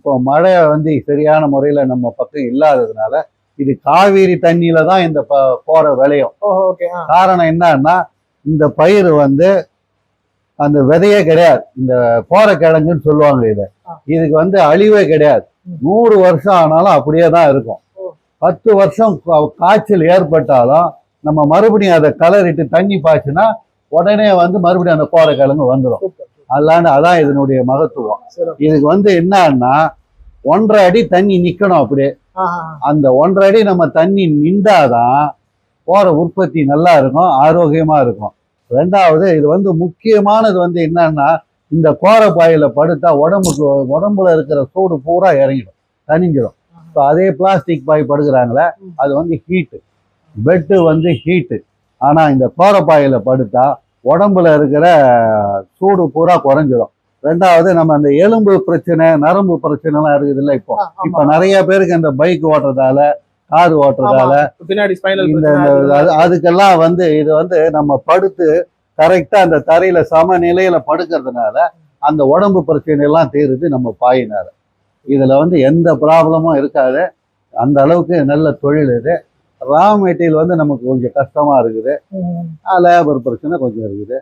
இப்போ மழை வந்து சரியான முறையில நம்ம பக்கம் இல்லாததுனால இது காவேரி தண்ணியில தான் இந்த போற விளையும். காரணம் என்னன்னா இந்த பயிர் வந்து அந்த விதையே கிடையாது. இந்த போற கிழங்குன்னு சொல்லுவாங்க. இதுக்கு வந்து அழிவே கிடையாது. 100 வருஷம் ஆனாலும் அப்படியே தான் இருக்கும். 10 வருஷம் காய்ச்சல் ஏற்பட்டாலும் நம்ம மறுபடியும் அதை கலரிட்டு தண்ணி பாய்ச்சுனா உடனே வந்து மறுபடியும் அந்த கோர கிழங்கு வந்துடும். அதான் இதனுடைய மகத்துவம். இதுக்கு வந்து என்னன்னா 1.5 அடி தண்ணி நிக்கணும். அப்படியே அந்த 1.5 அடி நம்ம தண்ணி நின்றாதான் போற உற்பத்தி நல்லா இருக்கும், ஆரோக்கியமா இருக்கும். ரெண்டாவது இது வந்து முக்கியமானது வந்து என்னன்னா இந்த கோரப்பாயில படுத்தா உடம்புல இருக்கிற சூடு பூரா இறங்கிடும், தனிஞ்சிடும். அதே பிளாஸ்டிக் பாய் படுக்கிறாங்களே அது வந்து ஹீட்டு, பெட்டு வந்து ஹீட்டு. ஆனா இந்த கோரப்பாயில படுத்தா உடம்புல இருக்கிற சூடு பூரா குறைஞ்சிடும். ரெண்டாவது நம்ம அந்த எலும்பு பிரச்சனை, நரம்பு பிரச்சனை எல்லாம் இருக்குது இல்லை. இப்போ நிறைய பேருக்கு இந்த பைக் ஓட்டுறதால, கார் ஓட்டுறதால அதுக்கெல்லாம் வந்து இது வந்து நம்ம படுத்து கரெக்டா அந்த தரையில சமநிலையில படுக்கிறதுனால அந்த உடம்பு பிரச்சனை எல்லாம் தீருது நம்ம பாயினால. இதுல வந்து எந்த ப்ராப்ளமும் இருக்காது. அந்த அளவுக்கு நல்ல தொழில் இது. ரா மெட்டீரியல் வந்து நமக்கு கொஞ்சம் கஷ்டமா இருக்குது, லேபர் பிரச்சனை கொஞ்சம் இருக்குது.